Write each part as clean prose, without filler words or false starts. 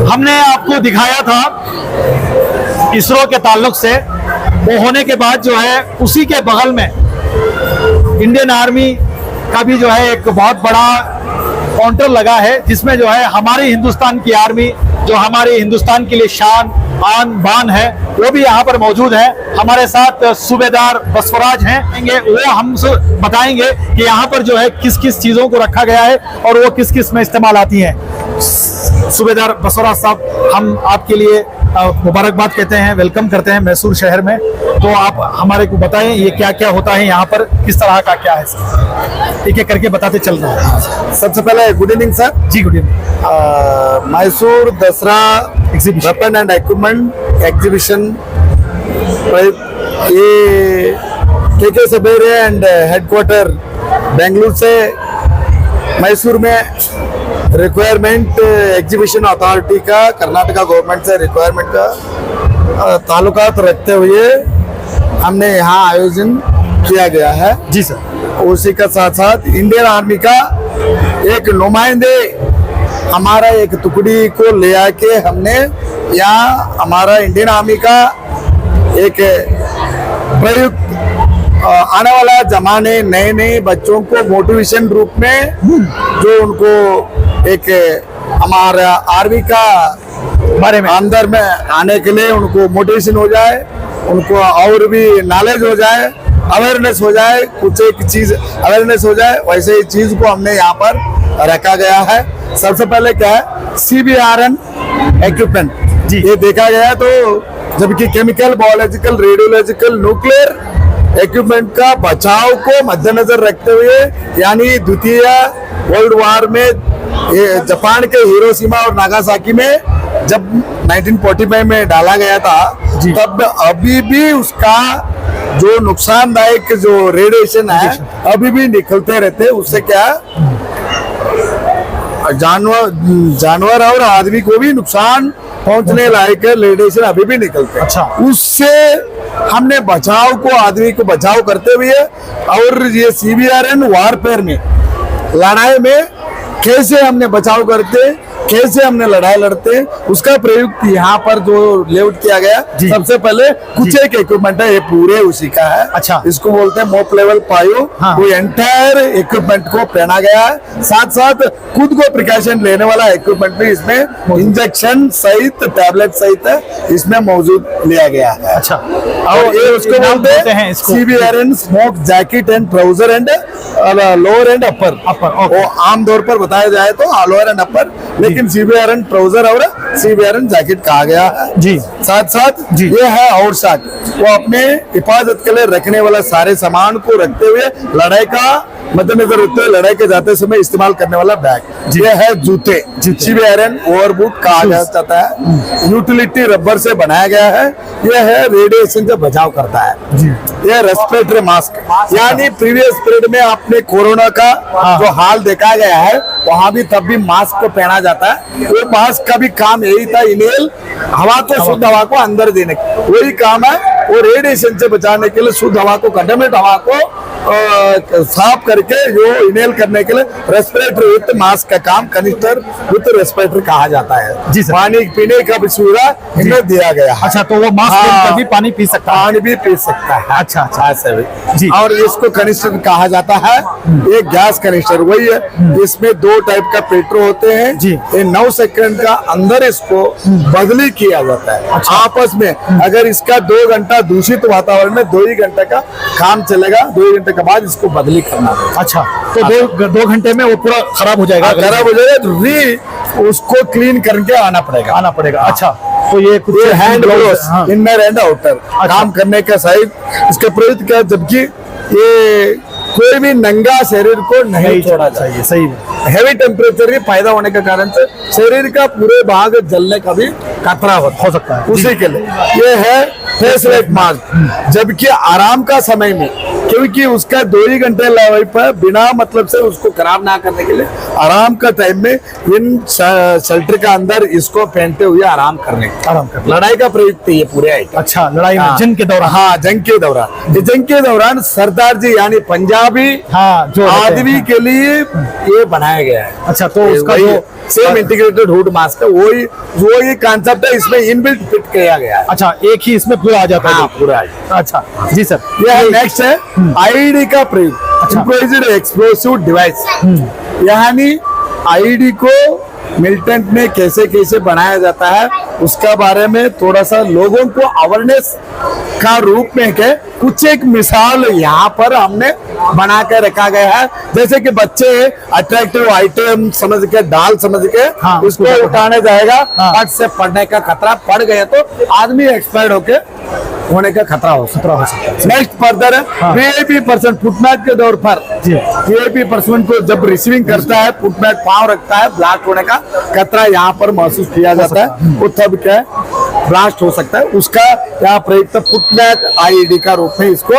हमने आपको दिखाया था इसरो के ताल्लुक से, वो होने के बाद जो है उसी के बगल में इंडियन आर्मी का भी जो है एक बहुत बड़ा काउंटर लगा है, जिसमें जो है हमारी हिंदुस्तान की आर्मी, जो हमारे हिंदुस्तान के लिए शान आन बान है, वो भी यहाँ पर मौजूद है। हमारे साथ सूबेदार बसवराज हैं, वो हम बताएंगे कि यहाँ पर जो है किस किस चीज़ों को रखा गया है और वो किस किस में इस्तेमाल आती हैं। सूबेदार बसवराज साहब, हम आपके लिए मुबारकबाद कहते हैं, वेलकम करते हैं मैसूर शहर में। तो आप हमारे को बताएं ये क्या क्या होता है यहाँ पर, किस तरह का क्या है, एक एक करके बताते चल रहे हैं। सबसे पहले गुड इवनिंग सर। जी good evening. Mysore Dasara weapon and equipment exhibition, ये के सबेरे एंड हेडक्वार्टर बेंगलुरु से मैसूर में रिक्वायरमेंट एग्जीबिशन अथॉरिटी का, कर्नाटका गवर्नमेंट से रिक्वायरमेंट का ताल्लुकात रखते हुए हमने यहाँ आयोजन किया गया है। जी सर। उसी का साथ साथ इंडियन आर्मी का एक नुमाइंदे, हमारा एक टुकड़ी को ले आके हमने यहाँ हमारा इंडियन आर्मी का एक प्रयुक्त आने वाला जमाने नए नए बच्चों को मोटिवेशन रूप में, जो उनको एक हमारा आर्मी का बारे में अंदर में आने के लिए उनको मोटिवेशन हो जाए, उनको और भी नॉलेज हो जाए, अवेयरनेस हो जाए, कुछ एक चीज अवेयरनेस हो जाए, वैसे ही चीज को हमने यहाँ पर रखा गया है। सबसे पहले क्या है, CBRN इक्विपमेंट जी, ये देखा गया। तो जबकि chemical, biological, radiological, nuclear equipment का बचाव को मद्देनजर रखते हुए, यानी द्वितीय वर्ल्ड वार में जापान के हिरोशिमा और नागासाकी में जब 1945 में डाला गया था, तब अभी भी उसका जो नुकसानदायक जो रेडिएशन है अभी भी निकलते रहते। उससे क्या जानवर और आदमी को भी नुकसान पहुंचने लायक रेडिएशन अभी भी निकलते हैं। अच्छा। उससे हमने बचाव को, आदमी को बचाव करते हुए, और ये CBRN वारफेयर में, लड़ाई में कैसे हमने बचाव करते, कैसे हमने लड़ाई लड़ते, उसका प्रयोग यहाँ पर जो लेआउट किया गया। सबसे पहले कुछ एक इक्विपमेंट है, ये पूरे उसी का है। अच्छा। इसको बोलते हैं मोप लेवल पायो। हाँ। वो एंटायर इक्विपमेंट को पहना गया है। साथ साथ खुद को प्रिकॉशन लेने वाला इक्विपमेंट भी इसमें इंजेक्शन सहित, टैबलेट सहित है, इसमें मौजूद लिया गया है। अच्छा। और ये उसको बोलते हैं CBRN smoke jacket and trouser and lower and upper. वो आमतौर पर बताया जाए तो लोअर एंड अपर, लेकिन CBRN ट्राउजर और CBRN जैकेट कहा गया है। जी। साथ साथ ये है और साथ वो अपने हिफाजत के लिए रखने वाला सारे सामान को रखते हुए, लड़ाई का मद्देनजर रखते हुए लड़ाई के जाते समय इस्तेमाल करने वाला बैग। ये है जूते, CBRN ओवरबूट कहा जाता है, यूटिलिटी रबर से बनाया गया है। यह है रेडिएशन से बचाव करता है। यह रेस्पिरेटरी मास्क, यानी प्रीवियस पीरियड में आपने कोरोना का जो हाल देखा गया है, वहां भी तब भी मास्क को पहना जाता है। वो मास्क का भी काम यही था, इनहेल हवा को, शुद्ध हवा को अंदर देने का वही काम है। वो रेडिएशन से बचाने के लिए, शुद्ध हवा को, कंटामिनेट हवा को साफ करके जो इनहेल करने के लिए रेस्पिरेटरी विथ मास्क का काम कनिस्टर विथ रेस्पिरेटरी कहा जाता है। जी सर। पानी पीने का भी सुविधा इन्हें दिया गया है। अच्छा, तो वो मास्क भी पानी पी सकता है? पानी भी पी सकता है। अच्छा अच्छा ऐसे भी जी। और इसको कनिस्टर कहा जाता है। ये गैस कनिस्टर वही है, इसमें 2 टाइप का पेट्रो होते हैं जी। ये 9 सेकंड का अंदर इसको बदली किया जाता है। अच्छा। आपस में अगर इसका 2 घंटा दूषित वातावरण में 2 ही घंटे का काम चलेगा, 2 घंटे के बाद इसको बदली करना है। अच्छा, तो 2 घंटे में वो पूरा खराब हो जाएगा? खराब हो जाएगा तो उसको क्लीन करके आना पड़ेगा। अच्छा, तो ये कुछ hand gloves, inner and outer काम करने का साइड इसका प्रयुक्त किया, जबकि ये कोई भी नंगा शरीर को नहीं छोड़ा चाहिए। सही है। हेवी टेम्परेचर के पैदा होने के कारण से शरीर का पूरे भाग जलने का भी खतरा हो सकता है। उसी के लिए ये है फेस लाइट मास्क। जबकि आराम का समय में, क्योंकि उसका 2 ही घंटे लाइफ पर बिना मतलब से उसको खराब ना करने के लिए आराम का टाइम में इन शेल्टर का अंदर इसको पहनते हुए आराम करने लड़ाई का प्रयुक्त ये पूरे आए। अच्छा, लड़ाई में, जंग के दौरान? हाँ, जंग के दौरान। ये जंग के दौरान सरदार जी यानी पंजाबी जो आदमी के लिए ये बनाया गया है। अच्छा, तो उसका जो सेम इंटीग्रेटेड हुड मास्क है, वही कंसेप्ट है, इसमें इनबिल्ट फिट किया गया है। अच्छा, एक ही इसमें पूरा आ जाता है। हाँ, पूरा। अच्छा जी सर, यह नेक्स्ट है आईडी का प्रयोग, इम्प्रोवाइज्ड एक्सप्लोसिव डिवाइस, यानी आईडी को मिलिटेंट में कैसे कैसे बनाया जाता है उसका बारे में थोड़ा सा लोगों को अवेयरनेस का रूप में के कुछ एक मिसाल यहाँ पर हमने बना के रखा गया है। जैसे कि बच्चे अट्रैक्टिव आइटम समझ के, डाल समझ के हाँ, उसको उठाने जाएगा, फट से पड़ने का खतरा, पड़ गए तो आदमी एक्सपायर्ड होने का खतरा हो सकता है। नेक्स्ट फर्दर है वीआईपी पर्सन, फुटमैट के दौर पर वीआईपी पर्सन को जब रिसीविंग करता है, फुटमैट पांव रखता है, ब्लास्ट होने का खतरा यहाँ पर महसूस किया जाता है, वो तब क्या है ब्लास्ट हो सकता है। उसका यहाँ प्रयुक्त फुटमैट आईडी का रूप में इसको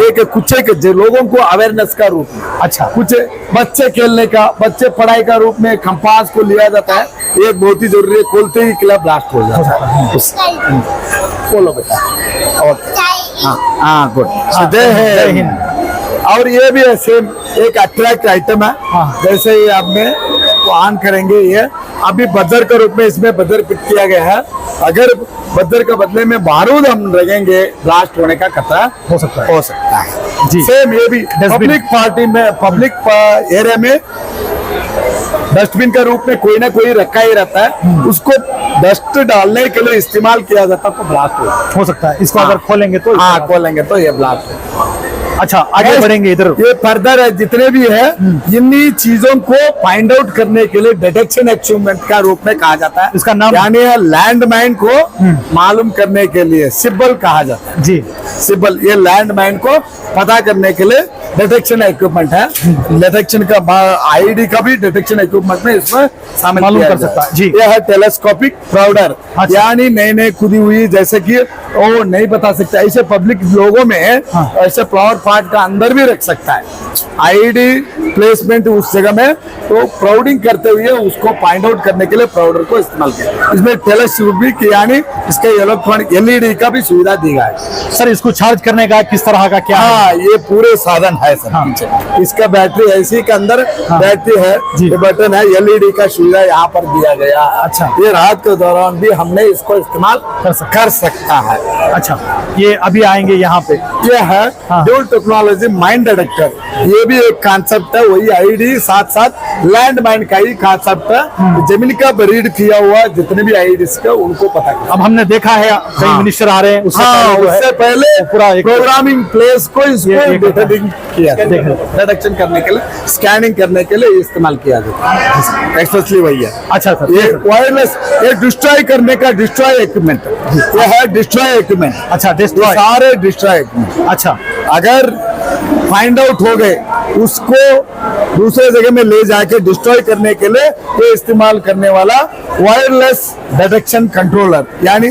एक कुछ एक लोगों को अवेयरनेस का रूप में, अच्छा कुछ बच्चे खेलने का, बच्चे पढ़ाई का रूप में कंपास को लिया जाता है, ये बहुत ही जरूरी है, खोलते ही किला ब्लास्ट हो जाता है। बोलो बेटा। हाँ गुड, जय हिंद। और ये भी है सेम एक अट्रैक्ट आइटम है, जैसे ही आपने ऑन करेंगे, ये अभी बजर के रूप में इसमें बजर फिट किया गया है, अगर बजर के बदले में बारूद हम रखेंगे ब्लास्ट होने का खतरा हो सकता है जी। सेम ये भी पब्लिक पार्टी में, पब्लिक एरिया में डस्टबिन के रूप में कोई ना कोई रखा ही रहता है, उसको डस्ट डालने के लिए इस्तेमाल किया जाता है तो ब्लास्ट हो सकता है। इसको अगर खोलेंगे तो, हाँ खोलेंगे तो ये ब्लास्ट हो। अच्छा, आगे बढ़ेंगे इधर, ये फर्दर है जितने भी है, इन्हीं चीजों को फाइंड आउट करने के लिए डिटेक्शन इक्विपमेंट का रूप में कहा जाता है। इसका नाम यानी है लैंडमाइन को मालूम करने के लिए सिब्बल कहा जाता है जी। सिब्बल ये लैंडमाइन को पता करने के लिए डिटेक्शन इक्विपमेंट है, डिटेक्शन का आईडी का भी डिटेक्शन इक्विपमेंट में इसमें शामिल मालूम कर सकता है जी। यह है टेलीस्कोपिक प्राउडर, यानी नए खुदी हुई, जैसे कि वो नहीं बता सकता, ऐसे पब्लिक लोगों में ऐसे फ्लावर पार्ट का अंदर भी रख सकता है आईडी प्लेसमेंट उस जगह में, तो प्राउडिंग करते हुए उसको फाइंड आउट करने के लिए प्राउडर को इस्तेमाल किया। इसमें टेलीस्कोपिक यानी इसके इलेक्ट्रॉनिक एलईडी का भी सुविधा दी गई है। सर इसको चार्ज करने का किस तरह का क्या? हाँ, ये पूरे साधन है सर। हाँ। इसका बैटरी ऐसी के अंदर बैटरी है, ये बटन है, एलईडी का सुविधा यहाँ पर दिया गया। अच्छा, ये रात के दौरान भी हमने इसको इस्तेमाल कर सकता है। अच्छा, ये अभी आएंगे यहाँ पे, ये है ड्यूल टेक्नोलॉजी माइन डिटेक्टर, ये भी एक कॉन्सेप्ट है, वही आईडी साथ साथ लैंड माइन का ही कॉन्सेप्ट है, जमीन का ब्रीड किया हुआ जितने भी आईडीज का उनको पता है। अब हमने देखा है कई मिनिस्टर आ रहे हैं, उससे पहले पूरा प्रोग्रामिंग प्लेस को इसको डिटेक्शन करने के लिए, स्कैनिंग करने के लिए इस्तेमाल किया जाता है, एक्सपेशली वही है। अच्छा सर, ये वायरलेस, ये डिस्ट्रॉय करने का डिस्ट्रॉय इक्विपमेंट, ये है डिस्ट्रॉय इक्विपमेंट। अच्छा, डिस्ट्रॉय, सारे डिस्ट्रॉय इक्विपमेंट। अच्छा, अगर फाइंड आउट हो गए उसको दूसरे जगह में ले जाके डिस्ट्रॉय करने के लिए ये इस्तेमाल करने वाला वायरलेस डिटेक्शन कंट्रोलर, यानी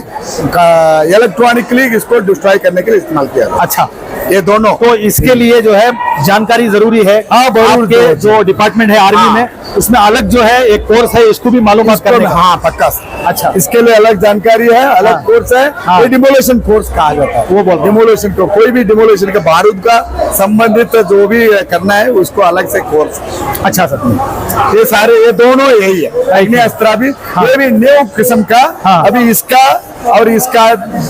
इलेक्ट्रॉनिकली इसको डिस्ट्रॉय करने के लिए इस्तेमाल किया। अच्छा, ये दोनों, तो इसके लिए जो है जानकारी जरूरी है। आपके जो डिपार्टमेंट है आर्मी में, उसमें अलग जो है एक कोर्स है, इसको भी मालूमात करने का। हाँ पक्का। अच्छा, इसके लिए अलग जानकारी है, अलग कोर्स है, ये डिमोलेशन कोर्स कहा जाता है। वो बोल डिमोलेशन को, कोई भी डिमोलेशन का बारूद का संबंधित जो भी करना है उसको अलग से कोर्स। अच्छा सर, ये सारे, ये दोनों यही है, अस्त्र भी, ये भी न्यू किस्म का, अभी इसका और इसका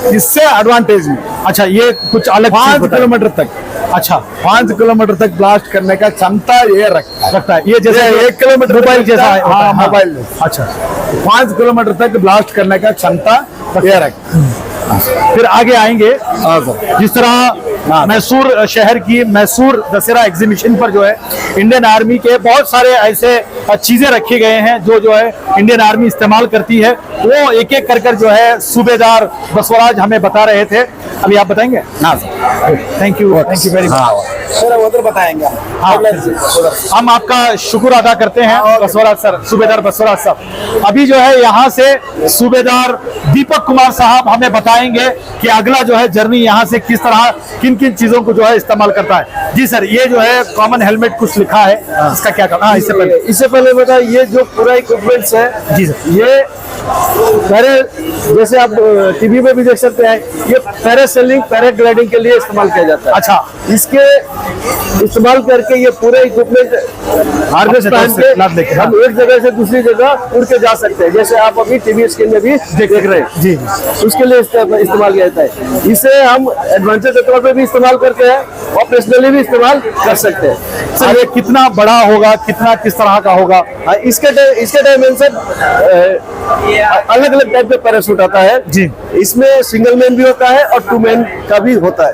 इससे एडवांटेज में। अच्छा, ये कुछ अलग 5 किलोमीटर तक, अच्छा 5 किलोमीटर तक ब्लास्ट करने का क्षमता ये रखता है। ये जैसे 1 किलोमीटर मोबाइल जैसा है। हाँ, मोबाइल। अच्छा, 5 किलोमीटर तक ब्लास्ट करने का क्षमता ये रखता है। फिर आगे आएंगे, जिस तरह मैसूर शहर की मैसूर दशहरा एग्जीबिशन पर जो है इंडियन आर्मी के बहुत सारे ऐसे चीजें रखे गए हैं जो है इंडियन आर्मी इस्तेमाल करती है, वो एक एक कर जो है सूबेदार बसवराज हमें बता रहे थे। अभी आप बताएंगे? हाँ sir, thank you very much sir, उधर बताएंगे। हाँ, हम आपका शुक्र अदा करते हैं बसवराज सर, सूबेदार बसवराज साहब। अभी जो है यहाँ से सूबेदार दीपक कुमार साहब हमें बताएंगे कि अगला जो है जर्नी यहाँ से किस तरह किन किन चीजों को जो है इस्तेमाल करता है। जी सर, ये जो है कॉमन हेलमेट कुछ लिखा है, इसका क्या काम? हाँ, इससे पहले बता, ये जो पूरा इक्विपमेंट्स है जी सर, ये जैसे आप टीवी में भी देख सकते हैं, ये पैरासेलिंग पैराग्लाइडिंग के लिए इस्तेमाल किया जाता है। अच्छा, इसके इस्तेमाल करके ये पूरे इक्विपमेंट हार्नेस पहन के हम एक जगह से दूसरी जगह उड़ के जा सकते हैं, जैसे आप अभी टीवी स्क्रीन में भी देख रहे हैं। जी, उसके लिए इस्तेमाल किया जाता है। इसे हम एडवेंचर के तौर पे भी इस्तेमाल करते हैं, ऑपरेशनली भी इस्तेमाल कर सकते हैं। सर ये कितना बड़ा होगा, कितना किस तरह का होगा? इसके डायमेंशन अलग अलग टाइप का पैराशूट आता है जी। इसमें सिंगल मैन भी होता है और 2 मैन का भी होता है।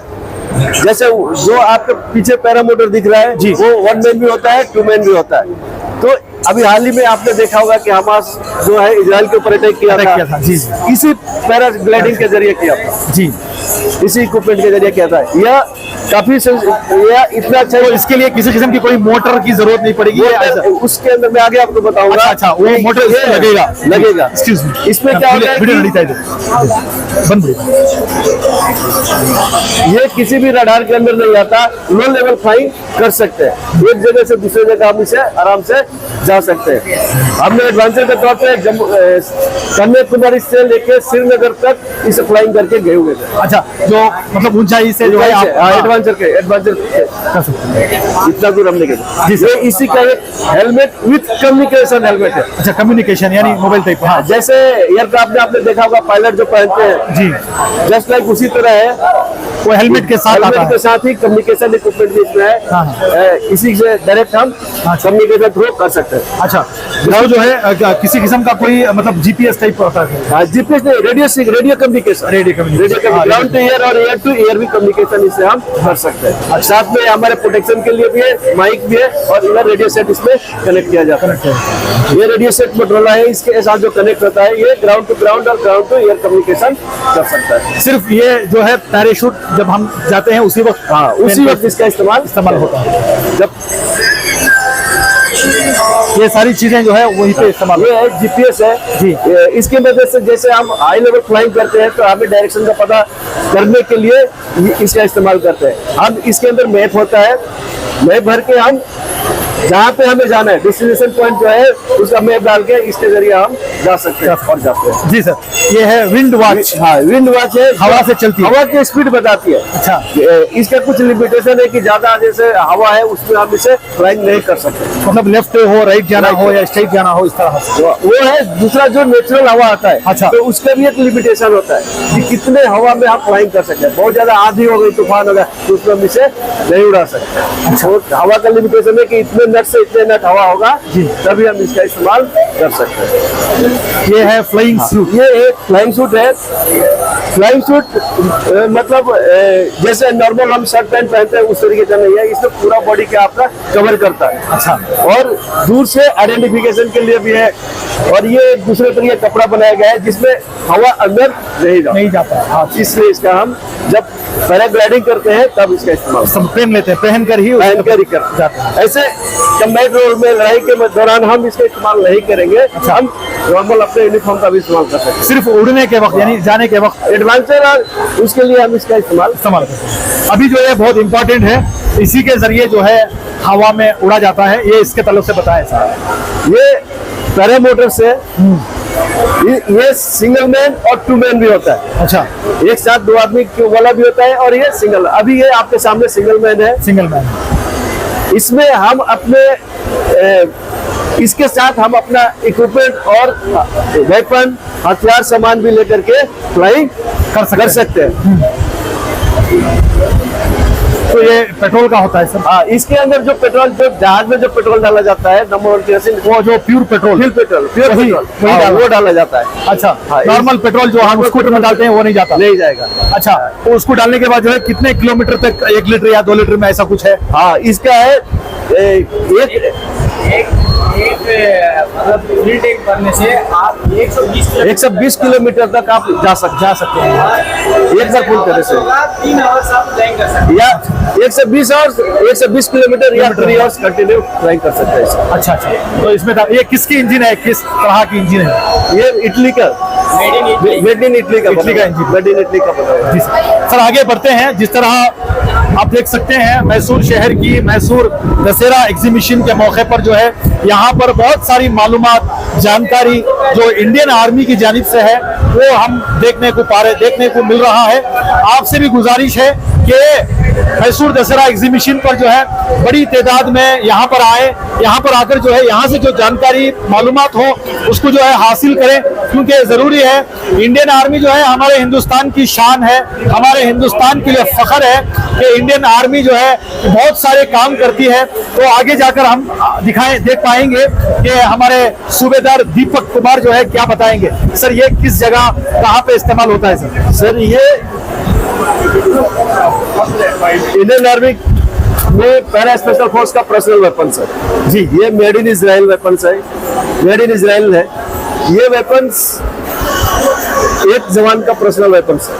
जैसे जो आपके पीछे पैरामोटर दिख रहा है जी, वो 1 मैन भी होता है, 2 मैन भी होता है। तो अभी हाल ही में आपने देखा होगा कि हमास जो है इजराइल के ऊपर अटैक किया था। जी, इसी पैराग्लाइडिंग के जरिए किया था जी, इसी इक्विपमेंट के जरिए किया था। यह काफी यह इतना अच्छा है, तो इसके लिए किसी किस्म की कोई मोटर की जरूरत नहीं पड़ेगी? उसके अंदर मैं आगे आपको बताऊंगा। अच्छा, वो मोटर लगेगा। एक्सक्यूज मी, इसमें क्या होता है ये किसी भी रडार के अंदर नहीं आता, लो लेवल फ्लाइंग कर सकते हैं, एक जगह से दूसरी जगह हम इसे आराम से जा सकते हैं। हमने एडवेंचर के तौर पे कन्याकुमारी से लेके श्रीनगर तक इसे फ्लाइंग करके गए हुए थे। अच्छा, जो मतलब ऊंचाई से जो है आप एडवेंचर कर सकते हैं, इतना दूर हमने किया। ये इसी का एक हेलमेट विथ कम्युनिकेशन हेलमेट है। अच्छा, कम्युनिकेशन यानी मोबाइल टाइप। हाँ, जैसे एयरक्राफ्ट में आपने देखा होगा पायलट जो पहनते हैं जी, जस्ट लाइक उसी तरह है, वो हेलमेट के साथ आता हेलमेट है। के साथ ही कम्युनिकेशन इक्विपमेंट भी इसमें है। इसी से डायरेक्ट हम कम्युनिकेशन थ्रू कर सकते हैं। अच्छा, वो जो है किसी किस्म का कोई मतलब जीपीएस टाइप का होता है? जीपीएस नहीं, radio communication ground to air और एयर टू एयर भी कम्युनिकेशन इससे हम कर सकते हैं। साथ में हमारे प्रोटेक्शन के लिए भी है, माइक भी है और इधर रेडियो सेट इसमें कनेक्ट किया जाता है। ये रेडियो सेट मोटरोला है, इसके साथ जो कनेक्ट होता है ये ग्राउंड टू ग्राउंड और ग्राउंड टू एयर कम्युनिकेशन कर सकता है। सिर्फ ये जो है पैराशूट जब हम जाते हैं उसी वक्त, हाँ, उसी वक्त इसका इस्तेमाल होता है। जब ये सारी चीजें जो है वहीं पे इस्तेमाल। ये है जीपीएस है जी। इसकी मदद से जैसे हम हाई लेवल फ्लाइंग करते हैं तो हमें डायरेक्शन का पता करने के लिए इसका इस्तेमाल करते हैं। अब इसके अंदर मैप होता है, मैप भर के हम जहाँ पे हमें जाना है डेस्टिनेशन पॉइंट जो है उसका मैप डाल के इसके जरिए हम जा सकते हैं और जाते हैं। जी सर, ये है विंड वॉच। हाँ, विंड वॉच है, हवा से चलती है, हवा की स्पीड बताती है। अच्छा, इसका कुछ लिमिटेशन है कि ज्यादा जैसे हवा है उसमें हम इसे फ्लाइंग नहीं कर सकते, मतलब लेफ्ट हो, राइट जाना हो या स्ट्रेट जाना हो, इस तरह से। वो है। दूसरा जो नेचुरल हवा आता है, अच्छा, तो उसका भी एक लिमिटेशन होता है कि कितने हवा में हम फ्लाइंग कर सकते हैं। बहुत ज्यादा आंधी हो गई, तूफान हो गया तो उसमें हम इसे नहीं उड़ा सकते। अच्छा, हवा का लिमिटेशन है कि इतने नट से इतने नट हवा होगा तभी हम इसका इस्तेमाल कर सकते हैं। ये है फ्लाइंग सूट। ये एक फ्लाइंग सूट है। फ्लाइंग सूट मतलब जैसे नॉर्मल हम शर्ट पैंट पहनते हैं उस तरीके का नहीं है, इसमें पूरा बॉडी का आपका कवर करता है। अच्छा, और दूर से आइडेंटिफिकेशन के लिए भी है। और ये दूसरे तरीके कपड़ा बनाया गया है जिसमें हवा अंदर नहीं जाता। हाँ, इसलिए इसका हम जब पैराग्लाइडिंग करते हैं तब इसका इस्तेमाल सब पहन लेते हैं, पहन कर ही कर जाते हैं। ऐसे कम्बैट रोड में लड़ाई के दौरान हम इसका इस्तेमाल नहीं करेंगे। अच्छा, हम नॉर्मल अपने यूनिफॉर्म का भी इस्तेमाल कर सकते हैं, सिर्फ उड़ने के वक्त यानी जाने के वक्त एडवेंचर और उसके लिए हम इसका इस्तेमाल करते हैं। अभी जो है बहुत इंपॉर्टेंट है, इसी के जरिए जो है हवा में उड़ा जाता है, ये इसके ताल्लुक से बताया सर। ये पैरामोटर से ये सिंगल मैन और 2 मैन भी होता है। अच्छा, एक साथ 2 आदमी वाला भी होता है और ये सिंगल। अभी ये आपके सामने सिंगल मैन है। सिंगल मैन, इसमें हम अपने इसके साथ हम अपना इक्विपमेंट और वेपन हथियार सामान भी लेकर के फ्लाइंग कर सकते हैं। तो ये पेट्रोल का होता है सर? हाँ, इसके अंदर जो पेट्रोल, जो जहाज में जो पेट्रोल डाला जाता है, नंबर 1 केरोसिन, वो जो प्योर पेट्रोल वो डाला जाता है। अच्छा, नॉर्मल पेट्रोल जो हम स्कूटर में डालते हैं वो नहीं जाता? नहीं जाएगा। अच्छा, तो उसको डालने के बाद जो है कितने किलोमीटर तक 1 लीटर या 2 लीटर में ऐसा कुछ है? हाँ, इसका है मतलब फुल टैंक करने से आप 120 किलोमीटर तक आप जा सकते हैं एक बार फुल करने से। 3 आवर्स आप फ्लाइंग कर सकते हैं, या 120 किलोमीटर या 3 आवर्स कंटिन्यू फ्लाइंग कर सकते हैं। अच्छा, तो इसमें ये किसकी इंजन है, किस तरह की इंजन है? ये इटली का, made in Italy made in Italy का इंजन, मेड इन इटली का बना हुआ है। सर आगे बढ़ते हैं। जिस तरह आप देख सकते हैं मैसूर शहर की मैसूर दशहरा एग्जीबिशन के मौके पर जो है यहाँ पर बहुत सारी मालूमात जानकारी जो इंडियन आर्मी की जानिब से है वो हम देखने को मिल रहा है। आपसे भी गुजारिश है कि मैसूर दशहरा एग्जीबिशन पर जो है बड़ी तादाद में यहाँ पर आए, यहाँ पर आकर जो है यहाँ से जो जानकारी मालूमात हो उसको जो है हासिल करें, क्योंकि जरूरी है। इंडियन आर्मी जो है हमारे हिंदुस्तान की शान है, हमारे हिंदुस्तान के लिए फख्र है कि इंडियन आर्मी जो है बहुत सारे काम करती है। तो आगे जाकर हम देख पाएंगे कि हमारे सूबेदार दीपक कुमार जो है क्या बताएंगे। सर ये किस जगह कहाँ पे इस्तेमाल होता है सर? सर ये इंडियन आर्मी में पैरा स्पेशल फोर्स का पर्सनल वेपन सर जी। ये मेड इन इजराइल वेपन्स है, मेड इन इजराइल है। ये वेपन्स एक जवान का पर्सनल वेपन्स है।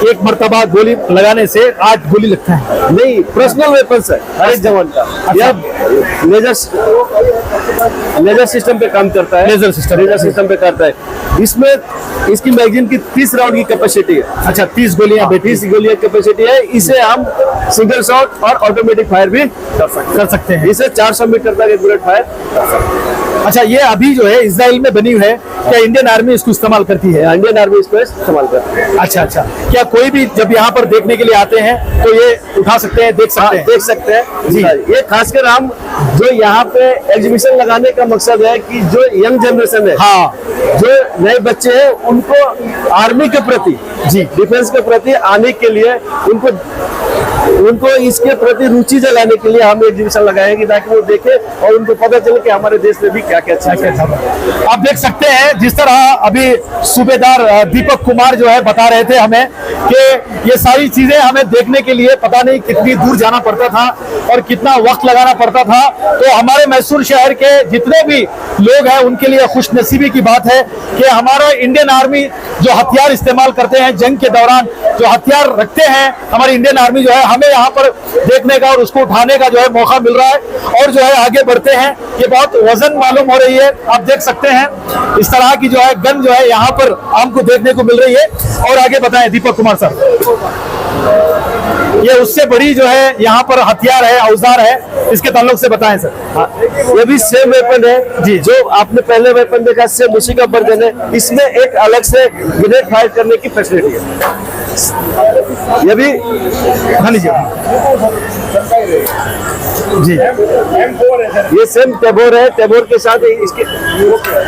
एक मर्तबा गोली लगाने से 8 गोली लगता है। नहीं, पर्सनल वेपन्स है हर एक जवान का। यह लेजर सिस्टम पे काम करता है। लेजर सिस्टम पे करता है। इसमें इसकी मैगजीन की 30 राउंड की कैपेसिटी है। अच्छा, 30 गोलियां 30 गोलियां कैपेसिटी है। इसे हम सिंगल शॉट और ऑटोमेटिक फायर भी कर सकते हैं। इसे 400 मीटर तक एक बुलेट फायर कर सकते हैं। अच्छा, ये अभी जो है इजराइल में बनी हुई है, क्या इंडियन आर्मी इसको इस्तेमाल करती है? इंडियन आर्मी इसको इस्तेमाल करती है। अच्छा, क्या कोई भी जब यहाँ पर देखने के लिए आते हैं तो ये उठा सकते हैं, देख सकते हैं जी। ये खासकर हम जो यहाँ पे एग्जीबिशन लगाने का मकसद है कि जो यंग जनरेशन है, हाँ, जो नए बच्चे हैं, उनको आर्मी के प्रति जी, डिफेंस के प्रति आने के लिए उनको इसके प्रति रुचि जगाने के लिए हम एग्जीबिशन लगाएंगे ताकि वो देखें और उनको पता चले कि हमारे देश में भी क्या क्या चीज है। आप देख सकते हैं जिस तरह अभी सूबेदार दीपक कुमार जो है बता रहे थे हमें कि ये सारी चीजें हमें देखने के लिए पता नहीं कितनी दूर जाना पड़ता था और कितना वक्त लगाना पड़ता था। तो हमारे मैसूर शहर के जितने भी लोग हैं उनके लिए खुशनसीबी की बात है कि हमारा इंडियन आर्मी जो हथियार इस्तेमाल करते हैं जंग के दौरान, जो हथियार रखते हैं हमारी इंडियन आर्मी जो है, हमें यहाँ पर देखने का और उसको उठाने का जो है मौका मिल रहा है और जो है आगे बढ़ते हैं। ये बहुत वजन मालूम हो रही है, आप देख सकते हैं इस तरह की जो है गन जो है यहाँ पर हमको देखने को मिल रही है। और आगे बताएं दीपक कुमार साहब, ये उससे बड़ी जो है यहाँ पर हथियार है, औजार है, इसके ताल्लुक से बताएं सर। हाँ, ये भी सेम वेपन है जी, जो आपने पहले वेपन देखा सेम उसी का वर्जन है। इसमें एक अलग से ग्रेनेड फायर करने की फैसिलिटी है। ये भी हाँ लीजिए जी, ये सेम टेबोर है। टेबोर के साथ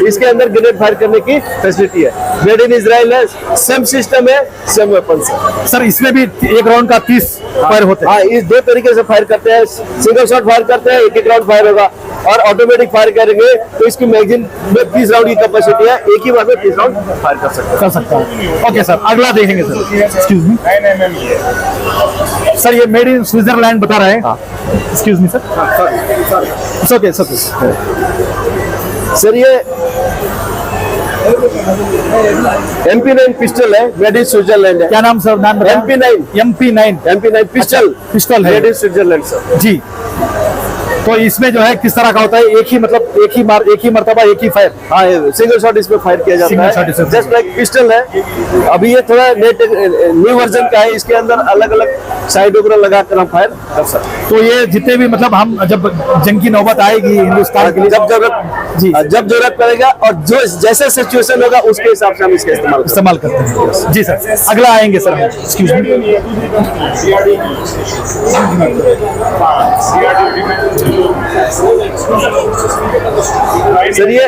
इसके अंदर ग्रेनेड फायर करने की फैसिलिटी है। मेड इन इजराइल है, सेम सिस्टम है, सेम वेपन है। सर इसमें भी एक राउंड का 30 फायर होते हैं? हाँ, इस 2 तरीके से फायर करते हैं। सिंगल शॉट फायर करते हैं, एक राउंड फायर होगा, और ऑटोमेटिक फायर करेंगे तो इसकी मैगजीन में 30 राउंड की कैपेसिटी है। एक ही बार में 30 राउंड फायर कर सकता है। ओके सर, अगला देखेंगे सर। एक्सक्यूज मी सर, ये मेड इन स्विट्जरलैंड बता रहे हैं। Excuse me sir, okay sir ये MP9 पिस्टल है, मेड इन स्विट्जरलैंड है। क्या नाम सर? नाम MP9 पिस्टल है, मेड इन स्विट्जरलैंड सर जी। तो इसमें जो है किस तरह का होता है? एक ही मर्तबा एक ही फायर? हाँ, सिंगल शॉट इसमें फायर किया जाता है, जस्ट लाइक पिस्टल है। अभी ये थोड़ा न्यू वर्जन का है, इसके अंदर अलग अलग साइड वगैरह लगाकर हम फायर कर सकते हैं। तो ये जितने भी मतलब हम जब जंग की नौबत आएगी हिंदुस्तान के लिए, जब जरूरत पड़ेगा और जो जैसे सिचुएशन होगा उसके हिसाब से हम इसका इस्तेमाल करते हैं जी सर। अगला आएंगे सर, एक्सक्यूज मी सर, ये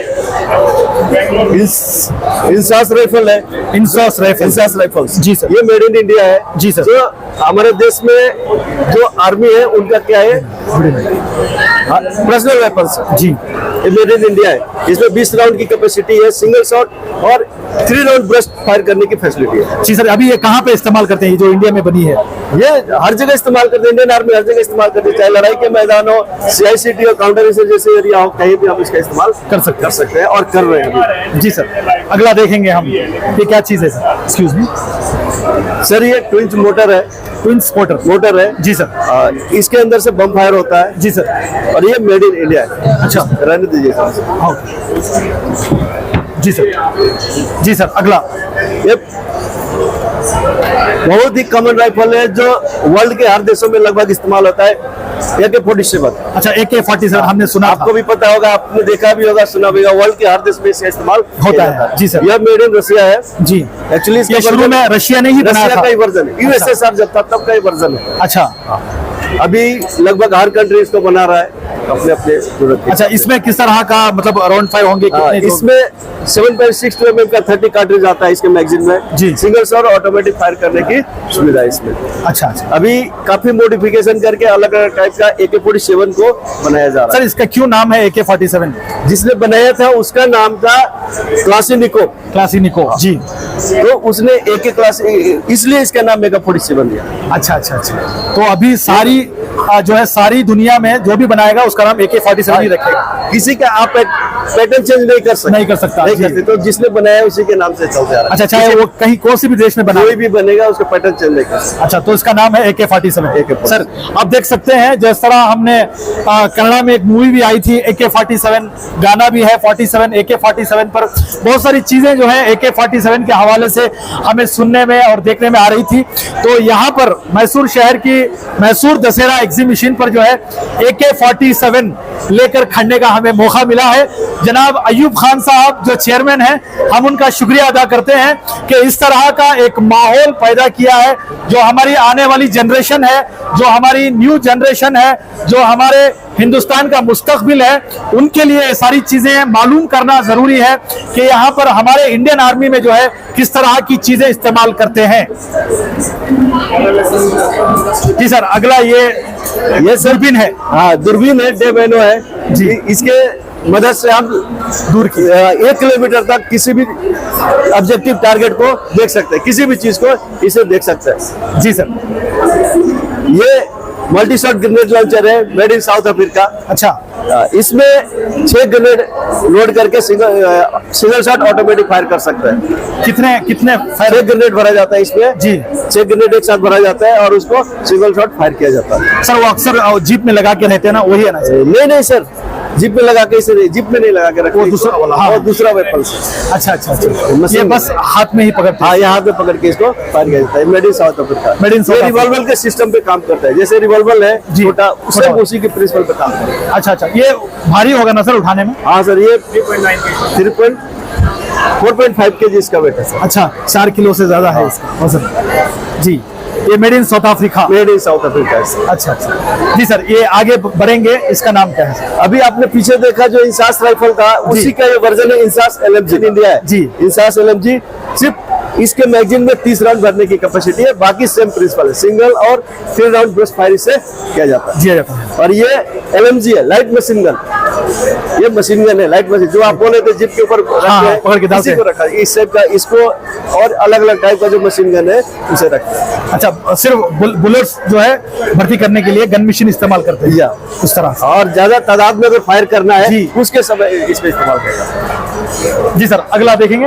इंसास राइफल है। इंसास राइफल्स जी सर, ये मेड इन इंडिया है जी सर। जो हमारे देश में जो आर्मी है उनका क्या है, पर्सनल वेपन्स जी। ये मेड इन इंडिया है। इसमें 20 राउंड की कैपेसिटी है, सिंगल शॉट और 3 राउंड ब्रस्ट फायर करने की फैसिलिटी है जी सर। अभी ये कहाँ पे इस्तेमाल करते हैं जो इंडिया में बनी है? ये हर जगह इस्तेमाल करते हैं, इंडियन आर्मी हर जगह इस्तेमाल करती है, चाहे लड़ाई के मैदान हो, CICT हो, काउंटर जैसे एरिया हो, कहीं भी हम इसका इस्तेमाल कर सकते हैं और कर रहे हैं जी सर। अगला देखेंगे हम, ये क्या चीज है सर? एक्सक्यूज मी सर, ये ट्विंस मोटर है। ट्विंस मोटर है जी सर। इसके अंदर से बम फायर होता है जी सर, और ये मेड इन इंडिया है। अच्छा, रहने दीजिए जी सर। अगला, ये बहुत ही कॉमन राइफल है जो वर्ल्ड के हर देशों में लगभग इस्तेमाल होता है। AK-47 अच्छा, AK-47 हमने सुना आपको भी पता होगा, आपने देखा भी होगा, सुना भी होगा, वर्ल्ड के हर देश में इसका इस्तेमाल होता किया है। जाता जी सर। यह मेड इन रशिया है जी। एक्चुअली। ये शुरू में रशिया ने ही बनाया रशिया था। का ही वर्जन है, USSR जब था तब का ही वर्जन है। अच्छा अभी लगभग हर कंट्री इसको बना रहा है अपने अपने जरूरत के अच्छा, हिसाब से। इसमें किस तरह का मतलब राउंड फायर होंगे? हाँ, कितने जो- इसमें 7.62 mm का 30 कार्ट्रिज आता है इसके मैगजीन में। जी। सिंगल शॉट ऑटोमेटिक फायर करने की सुविधा है इसमें। अच्छा अच्छा अभी काफी मॉडिफिकेशन करके अलग अलग टाइप का AK-47 को बनाया जा रहा सर, इसका क्यों नाम है AK-47? है। जिसने बनाया था उसका नाम था क्लासिनिको, क्लासिनिको। जी। तो उसने AK क्लास, इसलिए इसका नाम AK-47 दिया। अच्छा अच्छा अच्छा। तो अभी सारी जो है सारी दुनिया में जो भी बनाएगा उसका नाम AK-47 ही रखेगा। किसी का आप पैटर्न चेंज नहीं कर सकते, नहीं कर सकता, नहीं जी। करते, तो जिसने बनाया उसी के नाम से चलते आ रहा है। अच्छा, चाहे वो कहीं कोई सी भी देश में बना। कोई भी बनेगा उसका पैटर्न चेंज नहीं कर सकता। अच्छा, तो इसका नाम है AK-47। AK-47। सर, आप देख सकते हैं जिस तरह हमने कन्नड़ा में एक मूवी भी आई थी AK-47, गाना भी है 47 AK-47 पर। बहुत सारी चीजें जो है AK-47 के हवाले से हमें सुनने में और देखने में आ रही थी। तो यहाँ पर मैसूर शहर की मैसूर दशहरा एग्जीबिशन पर जो है AK-47 लेकर खड़ने का हमें मौका मिला है। जनाब अयूब खान साहब जो चेयरमैन हैं, हम उनका शुक्रिया अदा करते हैं कि इस तरह का एक माहौल पैदा किया है। जो हमारी आने वाली जनरेशन है, जो हमारी न्यू जनरेशन है, जो हमारे हिंदुस्तान का मुस्तकबिल है, उनके लिए ये सारी चीजें मालूम करना जरूरी है कि यहाँ पर हमारे इंडियन आर्मी में जो है किस तरह की चीजें इस्तेमाल करते हैं। जी सर, अगला ये दूरबीन है। हाँ, दूरबीन है, डे मैनो है जी। इसके मदद से हम दूर की 1 किलोमीटर तक किसी भी ऑब्जेक्टिव टारगेट को देख सकते हैं, किसी भी चीज को इसे देख सकते हैं। जी सर। ये मल्टी शॉट ग्रेनेड लॉन्चर है, मेड इन साउथ अफ्रीका। अच्छा, इसमें 6 ग्रेनेड लोड करके सिंगल शॉट ऑटोमेटिक फायर कर सकते हैं। कितने 6 ग्रेनेड भरा जाता है इसमें जी। 6 ग्रेनेड एक साथ भरा जाता है और उसको सिंगल शॉट फायर किया जाता है। सर, वो अक्सर जीप में लगा के रहते हैं ना, वही है ना? नहीं नहीं सर, जिप में लगा के इसे नहीं, जिप में नहीं लगा के रखते, वो दूसरा वाला, हाँ। और दूसरा वेपन से। अच्छा अच्छा अच्छा, ये मशीन बस हाथ में ही पकड़ते हैं। हाँ, यहाँ पे पकड़ के इसको फायर किया जाता है। Made in south Africa. Made in South Africa। Revolver के सिस्टम पे काम करता है, जैसे रिवॉल्वर है जी। छोटा, छोटा। उसी के प्रिंसिपल पे काम करता है। अच्छा अच्छा, ये भारी होगा ना सर उठाने में? हाँ सर, ये 4.5 kg इसका वेट है सर। अच्छा, 4 किलो से ज्यादा है इसका वजन। जी, ये made in south Africa. Made in south Africa है सर। अच्छा अच्छा जी सर, ये आगे बढ़ेंगे, इसका नाम क्या है? अभी आपने पीछे देखा जो इंसास राइफल था, उसी का ये वर्जन है, इंसास LMG इंडिया है जी। इंसास LMG। सिर्फ इसके मैगजीन में 30 राउंड भरने की कैपेसिटी है, बाकी सेम प्रिंसिपल है, सिंगल और 3 राउंड ब्रस्ट फायर से किया जाता है। दिया जाता है। और ये LMG है, लाइट मशीन गन। ये मशीन गन है, लाइट मशीन, जो आप बोले थे जिप के ऊपर हाँ, रखते हैं, पकड़ के डालते इसी को रखा है। इस टाइप का इसको, और अलग अलग टाइप का जो मशीन गन है उसे रखते हैं। अच्छा, सिर्फ बुलेट्स जो है भर्ती करने के लिए गन मशीन इस्तेमाल करते हैं या उस तरह से। और ज्यादा तादाद में अगर फायर करना है जी। उसके समय इसमें इस्तेमाल करेगा। जी सर, अगला देखेंगे।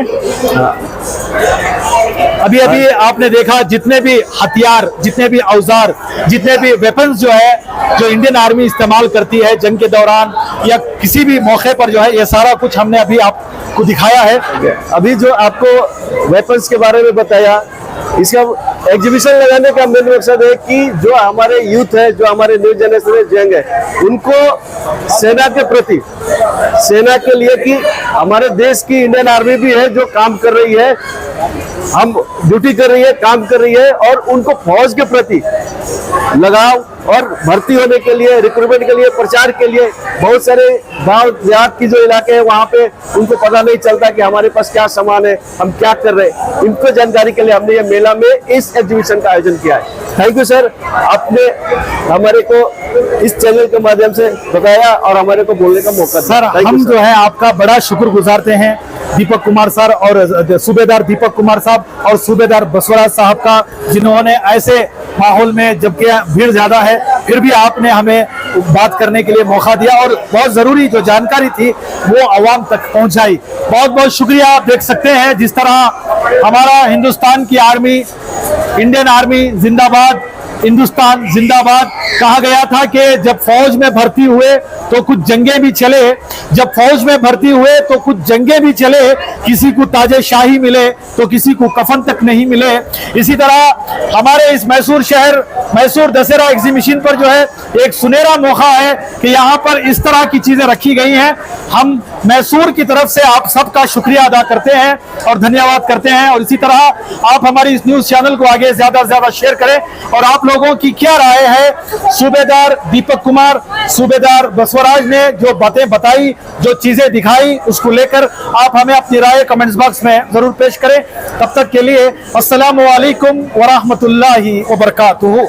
अभी अभी आपने देखा जितने भी हथियार, जितने भी औजार, जितने भी वेपन्स जो है जो इंडियन आर्मी इस्तेमाल करती है जंग के दौरान या किसी भी मौके पर जो है, ये सारा कुछ हमने अभी आपको दिखाया है। अभी जो आपको वेपन्स के बारे में बताया, इसका एग्जीबिशन लगाने का मेन मकसद है कि जो हमारे यूथ है, जो हमारे न्यू जनरेशन में यंग है, उनको सेना के प्रति, सेना के लिए, कि हमारे देश की इंडियन आर्मी भी है जो काम कर रही है, हम ड्यूटी कर रही है, काम कर रही है, और उनको फौज के प्रति लगाव और भर्ती होने के लिए, रिक्रूटमेंट के लिए, प्रचार के लिए, बहुत सारे गांव देहात की जो इलाके हैं वहाँ पे उनको पता नहीं चलता कि हमारे पास क्या सामान है, हम क्या कर रहे हैं, इनको जानकारी के लिए हमने ये मेला में इस एग्जीबिशन का आयोजन किया है। थैंक यू सर, आपने हमारे को इस चैनल के माध्यम से बताया और हमारे को बोलने का मौका दिया। सर, हम जो है आपका बड़ा शुक्र गुजारते हैं, दीपक कुमार सर और सूबेदार दीपक कुमार साहब और सूबेदार बसवराज साहब का, जिन्होंने ऐसे माहौल में, जबकि भीड़ ज्यादा है, फिर भी आपने हमें बात करने के लिए मौका दिया और बहुत जरूरी जो जानकारी थी वो आवाम तक पहुंचाई। बहुत बहुत शुक्रिया। आप देख सकते हैं जिस तरह हमारा हिंदुस्तान की आर्मी, इंडियन आर्मी जिंदाबाद, हिंदुस्तान जिंदाबाद। कहा गया था कि जब फौज में भर्ती हुए तो कुछ जंगें भी चले, जब फौज में भर्ती हुए तो कुछ जंगें भी चले, किसी को ताजे शाही मिले तो किसी को कफन तक नहीं मिले। इसी तरह हमारे इस मैसूर शहर, मैसूर दशहरा एग्जीबिशन पर जो है एक सुनहरा मौका है कि यहाँ पर इस तरह की चीजें रखी गई हैं। हम मैसूर की तरफ से आप सबका शुक्रिया अदा करते हैं और धन्यवाद करते हैं, और इसी तरह आप हमारी इस न्यूज चैनल को आगे ज्यादा से ज्यादा शेयर करें। और आप लोगों की क्या राय है, सूबेदार दीपक कुमार, सूबेदार बसवराज ने जो बातें बताई, जो चीजें दिखाई, उसको लेकर आप हमें अपनी राय कमेंट्स बॉक्स में जरूर पेश करें। तब तक के लिए अस्सलामु अलैकुम व रहमतुल्लाहि व बरकातुहू।